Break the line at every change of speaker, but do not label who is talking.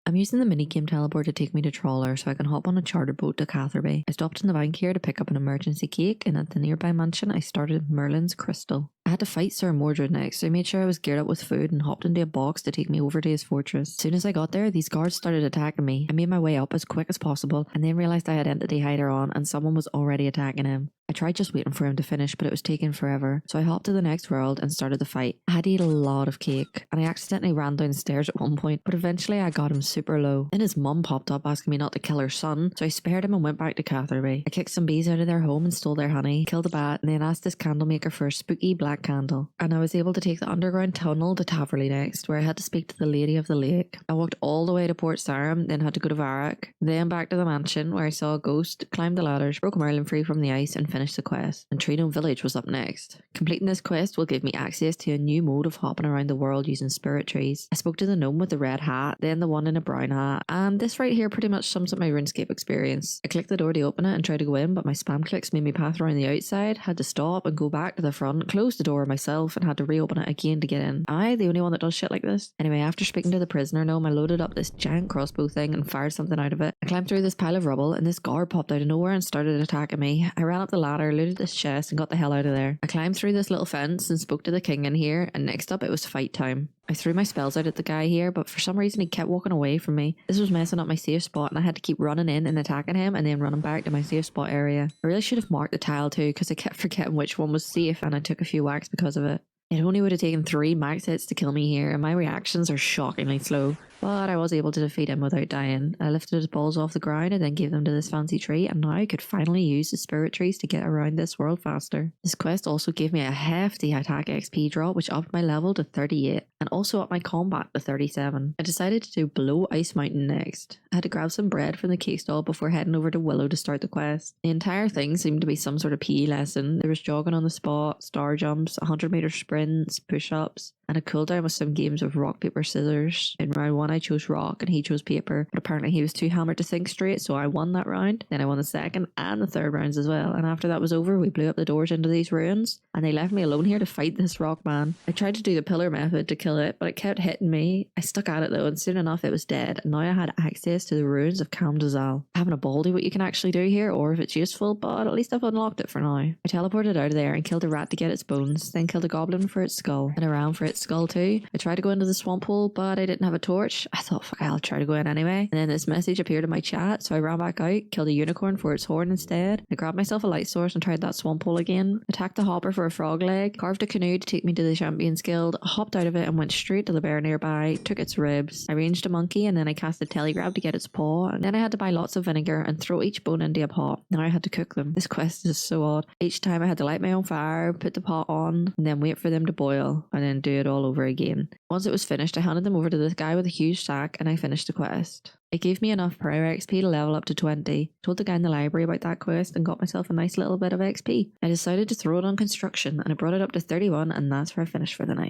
I'm using the minigame teleport to take me to Trawler so I can hop on a charter boat to Catherby. I stopped in the bank here to pick up an emergency cake, and at the nearby mansion I started Merlin's crystal. I had to fight Sir Mordred next, so I made sure I was geared up with food and hopped into a box to take me over to his fortress. As soon as I got there, these guards started attacking me. I made my way up as quick as possible and then realised I had Entity Hider on and someone was already attacking him. I tried just waiting for him to finish, but it was taking forever, so I hopped to the next world and started the fight. I had to eat a lot of cake, and I accidentally ran down the stairs at one point, but eventually I got him super low. Then his mum popped up asking me not to kill her son, so I spared him and went back to Catherby. I kicked some bees out of their home and stole their honey, killed a bat, and then asked this candle maker for a spooky black candle. And I was able to take the underground tunnel to Taverley next, where I had to speak to the Lady of the Lake. I walked all the way to Port Sarum, then had to go to Varrock, then back to the mansion where I saw a ghost, climbed the ladders, broke Merlin free from the ice, and finished the quest. And Gnome Village was up next. Completing this quest will give me access to a new mode of hopping around the world using spirit trees. I spoke to the gnome with the red hat, then the one in a brown hat, and this right here pretty much sums up my RuneScape experience. I clicked the door to open it and tried to go in, but my spam clicks made me path around the outside, had to stop and go back to the front, closed the door myself, and had to reopen it again to get in. Am I the only one that does shit like this? Anyway, after speaking to the prisoner gnome, I loaded up this giant crossbow thing and fired something out of it. I climbed through this pile of rubble, and this guard popped out of nowhere and started attacking me. I ran up the ladder, looted this chest, and got the hell out of there. I climbed through this little fence and spoke to the king in here, and next up it was fight time. I threw my spells out at the guy here, but for some reason he kept walking away from me. This was messing up my safe spot, and I had to keep running in and attacking him and then running back to my safe spot area. I really should have marked the tile too, because I kept forgetting which one was safe, and I took a few whacks because of it. It only would have taken 3 max hits to kill me here, and my reactions are shockingly slow. But I was able to defeat him without dying. I lifted his balls off the ground and then gave them to this fancy tree, and now I could finally use the spirit trees to get around this world faster. This quest also gave me a hefty attack XP drop, which upped my level to 38, and also upped my combat to 37. I decided to do Below Ice Mountain next. I had to grab some bread from the cake stall before heading over to Willow to start the quest. The entire thing seemed to be some sort of PE lesson. There was jogging on the spot, star jumps, 100-meter sprints, push-ups, and a cooldown with some games of rock, paper, scissors. In round 1 I chose rock and he chose paper, but apparently he was too hammered to think straight, so I won that round. Then I won the second and the third rounds as well, and after that was over we blew up the doors into these ruins, and they left me alone here to fight this rock man. I tried to do the pillar method to kill it, but it kept hitting me. I stuck at it though, and soon enough it was dead, and now I had access to the ruins of Camdazal. I haven't a baldy what you can actually do here, or if it's useful, but at least I've unlocked it for now. I teleported out of there and killed a rat to get its bones, then killed a goblin for its skull, and a ram for its skull too. I tried to go into the swamp hole, but I didn't have a torch. I thought, fuck, I'll try to go in anyway. And then this message appeared in my chat, so I ran back out, killed a unicorn for its horn instead. I grabbed myself a light source and tried that swamp hole again. Attacked the hopper for a frog leg, carved a canoe to take me to the Champions Guild, hopped out of it and went straight to the bear nearby, took its ribs. I ranged a monkey and then I cast a telegrab to get its paw, and then I had to buy lots of vinegar and throw each bone into a pot. Now I had to cook them. This quest is so odd. Each time I had to light my own fire, put the pot on, and then wait for them to boil, and then do it all over again. Once it was finished, I handed them over to this guy with a huge sack and I finished the quest. It gave me enough prayer XP to level up to 20. Told the guy in the library about that quest and got myself a nice little bit of XP. I decided to throw it on construction and I brought it up to 31, and that's where I finished for the night.